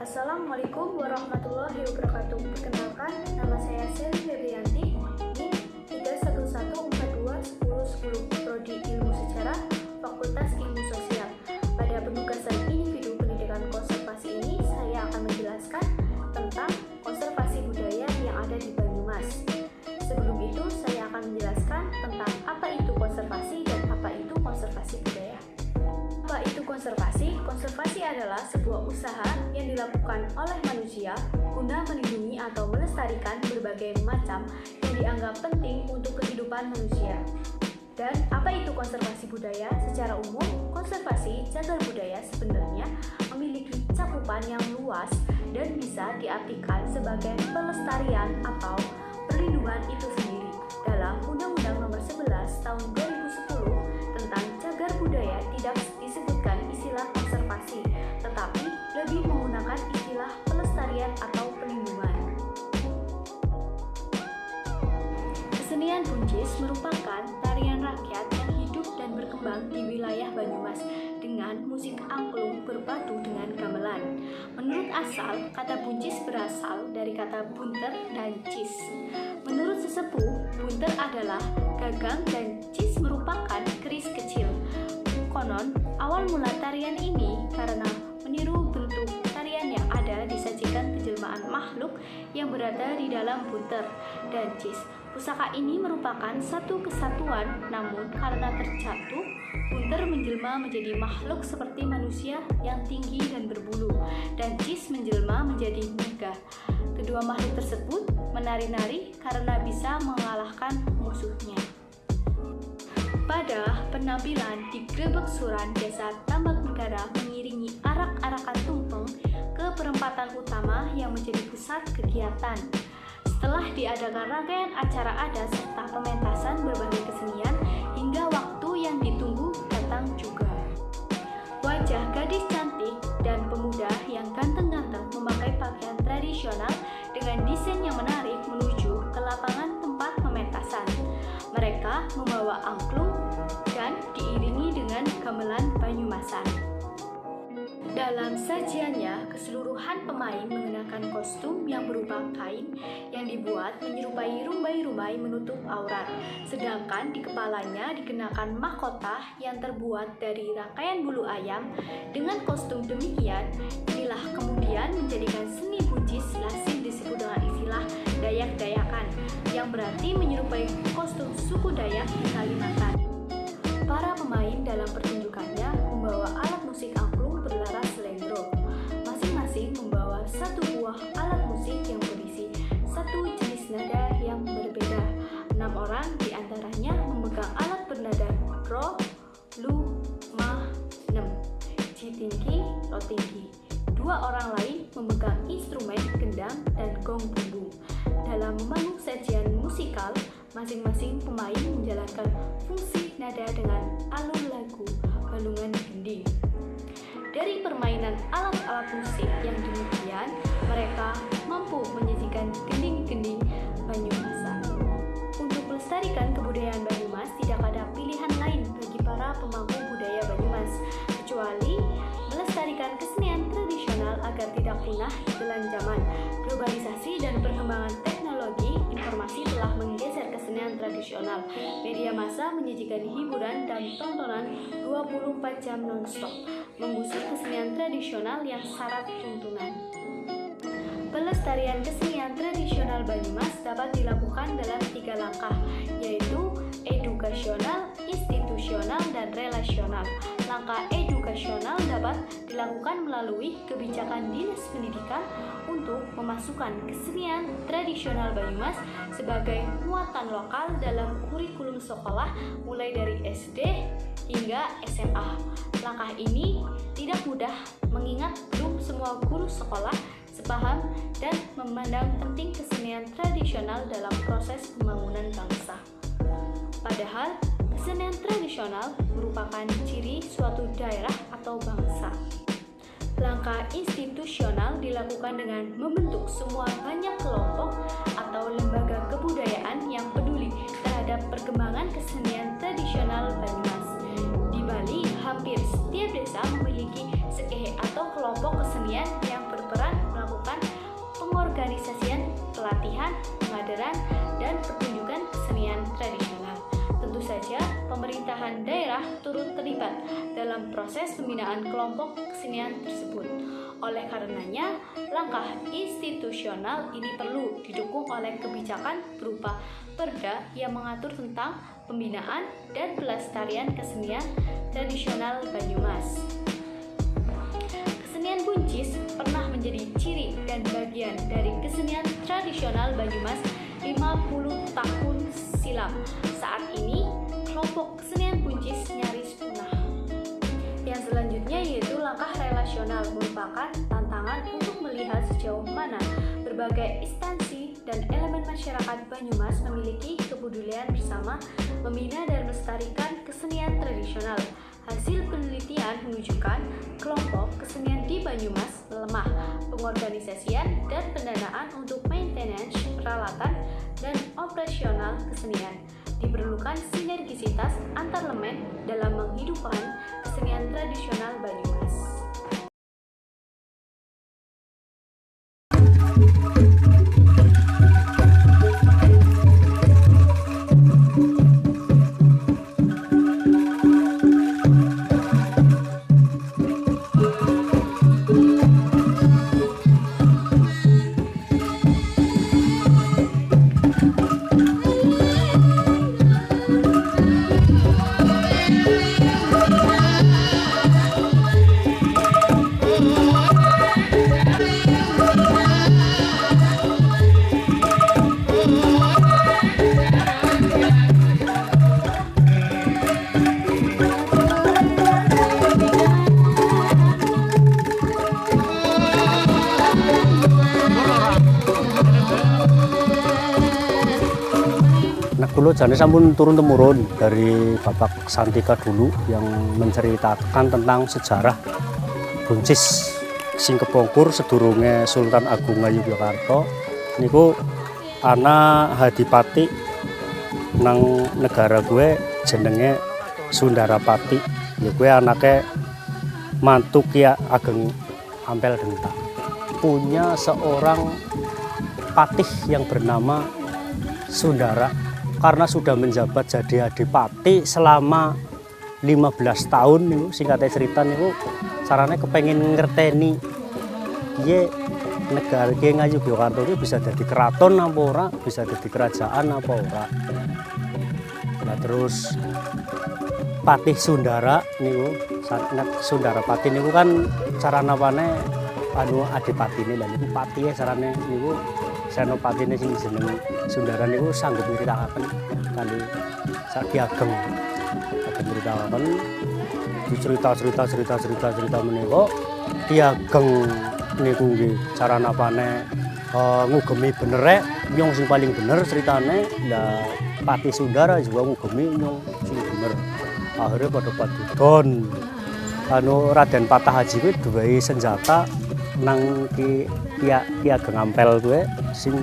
Assalamualaikum warahmatullahi wabarakatuh. Perkenalkan, nama saya Selly Febrianti, NIM 311421010, Prodi Ilmu Sejarah, Fakultas Ilmu Sosial. Pada penugasan individu pendidikan konservasi ini, saya akan menjelaskan tentang konservasi budaya yang ada di Banyumas. Sebelum itu, saya akan menjelaskan tentang apa itu konservasi dan apa itu konservasi budaya. Apa itu konservasi? Konservasi adalah sebuah usaha yang dilakukan oleh manusia guna melindungi atau melestarikan berbagai macam yang dianggap penting untuk kehidupan manusia. Dan apa itu konservasi budaya? Secara umum, konservasi cagar budaya sebenarnya memiliki cakupan yang luas dan bisa diartikan sebagai pelestarian atau perlindungan itu sendiri. Dalam Undang-Undang Nomor 11 Tahun 2010 tentang cagar budaya tidak disebutkan istilah konservasi, tetapi lebih menggunakan istilah pelestarian atau perlindungan. Kesenian buncis merupakan tarian rakyat yang hidup dan berkembang di wilayah Banyumas dengan musik angklung berbatu dengan gamelan. Menurut asal, kata buncis berasal dari kata bunter dan cis. Menurut sesepuh, bunter adalah gagang dan cis merupakan keris kecil. Konon, awal mula tarian ini karena meniru bentuk tarian yang ada disajikan penjelmaan makhluk yang berada di dalam bunter dan cis. Pusaka ini merupakan satu kesatuan, namun karena terjatuh, bunter menjelma menjadi makhluk seperti manusia yang tinggi dan berbulu, dan cis menjelma menjadi naga. Kedua makhluk tersebut menari-nari karena bisa mengalahkan musuhnya. Pada penampilan di Grebek Suran, Desa Tambak Negara mengiringi arak-arakan tumpeng ke perempatan utama yang menjadi pusat kegiatan. Setelah diadakan rangkaian acara adat serta pementasan berbagai kesenian, hingga waktu yang ditunggu datang juga. Wajah gadis cantik dan pemuda yang ganteng-ganteng memakai pakaian tradisional dengan desain yang menarik menuju ke lapangan tempat pementasan. Mereka membawa angklung dan diiringi dengan gamelan Banyumasan. Dalam sajiannya, keseluruhan pemain mengenakan kostum yang berupa kain yang dibuat menyerupai rumbai-rumbai menutup aurat, sedangkan di kepalanya dikenakan mahkota yang terbuat dari rangkaian bulu ayam. Dengan kostum demikian, inilah kemudian menjadikan seni buncis lazim disebut dengan istilah Dayak-Dayakan, yang berarti menyerupai kostum suku Dayak di Kalimantan. Para pemain dalam pertunjukannya membawa alat musik angklung berlaras selendro. Masing-masing membawa satu buah alat musik yang berisi satu jenis nada yang berbeda. 6 orang diantaranya memegang alat bernada ro, lu, ma, nem, ji tinggi, lo tinggi. 2 orang lain memegang instrumen gendang dan gong bumbung. Dalam membangun sajian musikal, masing-masing pemain menjalankan fungsi nada dengan alur lagu balungan gending. Dari permainan alat-alat musik yang demikian, mereka mampu menyajikan gending-gending Banyumasan. Untuk melestarikan kebudayaan Banyumas, tidak ada pilihan lain bagi para pemangku budaya Banyumas, kecuali melestarikan kesenian tradisional agar tidak punah telan zaman. Globalisasi dan perkembangan teknologi informasi telah menggeser kesenian tradisional. Media massa menyajikan hiburan dan tontonan 24 jam non-stop, mengusir kesenian tradisional yang syarat tuntunan. Pelestarian kesenian tradisional Banyumas dapat dilakukan dalam 3 langkah, yaitu edukasional, institusional, dan relasional. Langkah edukasional dapat dilakukan melalui kebijakan Dinas Pendidikan untuk memasukkan kesenian tradisional Banyumas sebagai muatan lokal dalam kurikulum sekolah mulai dari SD hingga SMA. Langkah ini tidak mudah mengingat belum semua guru sekolah sepaham dan memandang penting kesenian tradisional dalam proses pembangunan bangsa. Padahal, kesenian tradisional merupakan ciri suatu daerah atau bangsa. Langkah institusional dilakukan dengan membentuk semua banyak kelompok atau lembaga kebudayaan yang peduli terhadap perkembangan kesenian tradisional Banyumas. Di Bali, hampir setiap desa memiliki sekehe atau kelompok kesenian yang berperan pelatihan, pengadaran, dan pertunjukan kesenian tradisional. Tentu saja, pemerintahan daerah turut terlibat dalam proses pembinaan kelompok kesenian tersebut. Oleh karenanya, langkah institusional ini perlu didukung oleh kebijakan berupa perda yang mengatur tentang pembinaan dan pelestarian kesenian tradisional Banyumas. Kesenian buncis pernah menjadi ciri dan bagian dari kesenian tradisional Banyumas 50 tahun silam. Saat ini, kelompok kesenian buncis nyaris punah. Yang selanjutnya yaitu langkah relasional, merupakan tantangan untuk melihat sejauh mana berbagai instansi dan elemen masyarakat Banyumas memiliki kepedulian bersama membina dan melestarikan kesenian tradisional. Hasil penelitian menunjukkan kelompok kesenian di Banyumas lemah pengorganisasian dan pendanaan untuk maintenance, peralatan, dan operasional kesenian. Diperlukan sinergisitas antar elemen dalam menghidupkan kesenian tradisional Banyumas. Kulo jane sampun turun temurun dari Bapak Santika dulu yang menceritakan tentang sejarah buncis sing kepungkur sedurunge Sultan Agung Ngayogyakarta niku ana Hadipati nang negara gue jenenge Sundarapati. Ya gue anake mantu Ki Ageng Ampel Denta. Punya seorang patih yang bernama Sundara. Karena sudah menjabat jadi adipati selama 15 tahun niku singkatnya cerita niku carane kepengen ngerteni piye negara ki Ngayogyakarta itu bisa jadi keraton apa ora, bisa jadi kerajaan apa ora. Nah terus Patih Sundara niku Sundarapati niku kan cara napane adipatine lha niku patihe carane niku senopatine sing jeneng Sundara niku sanggup nyritakaken kali Ki Ageng nyritakaken cerita menika Ki Ageng niku nggih cara napane ngugemi bener nyong sing paling bener ceritane lah Patih Sundara juga ngugemi nyong sing bener akhirnya pada padudon Raden Patah Haji kuwi duwe senjata nang Ki Ageng Ampel kuwi sing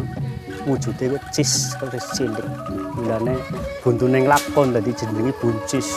wujude kuwi cis terus cilik. Mulane buntune nglakon dadi jenenge buncis.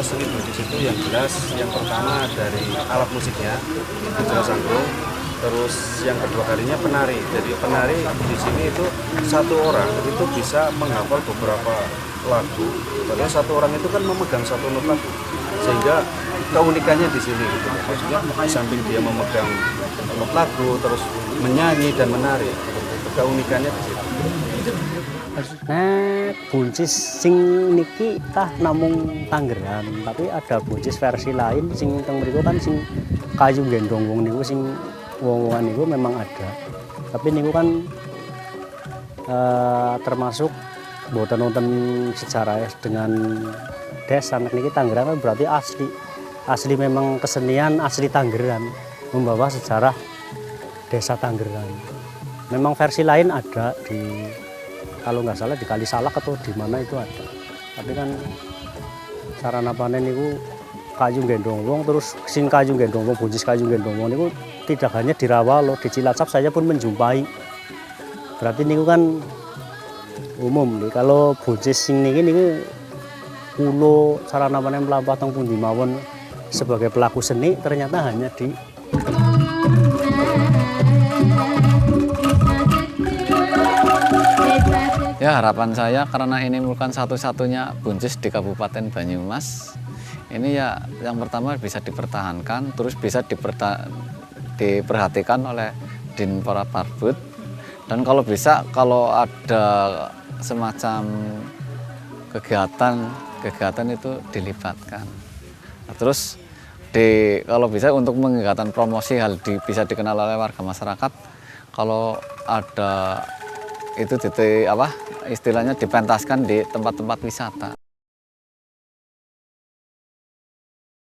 Seni buncis itu yang jelas, yang pertama dari alat musiknya, jelas angklung. Terus yang kedua kalinya penari. Jadi penari di sini itu satu orang itu bisa menghafal beberapa lagu. Padahal satu orang itu kan memegang satu not lagu, sehingga keunikannya di sini. Gitu. Maksudnya samping dia memegang not lagu, terus menyanyi dan menari, keunikannya di situ. Nah, buncis sing niki tah namung Tangerang, tapi ada buncis versi lain sing teng mriku kan sing kayu gendong wong niku sing wong-wongan niku memang ada. Tapi niku kan termasuk mboten wonten sejarah dengan desa niki Tangerang kan berarti asli memang kesenian asli Tangerang. membawa sejarah Desa Tanggeran. Memang versi lain ada di, kalau nggak salah di Kalisalak atau di mana itu ada. Tapi kan sarana panen itu kayu gendong wong, terus sing kayu gendong wong, buncis kayu gendong wong itu tidak hanya di Rawa loh, di Cilacap saya pun menjumpai. Berarti niku kan umum nih. Kalau buncis sing niki kulo sarana panen mlampah teng pundi mawon sebagai pelaku seni ternyata hanya di Ya, harapan saya karena ini bukan satu-satunya buncis di Kabupaten Banyumas, ini ya yang pertama bisa dipertahankan, terus bisa diperhatikan oleh Dinpora Parbud, dan kalau bisa kalau ada semacam kegiatan itu dilibatkan. Nah, terus kalau bisa untuk kegiatan promosi bisa dikenal oleh warga masyarakat, kalau ada itu istilahnya dipentaskan di tempat-tempat wisata.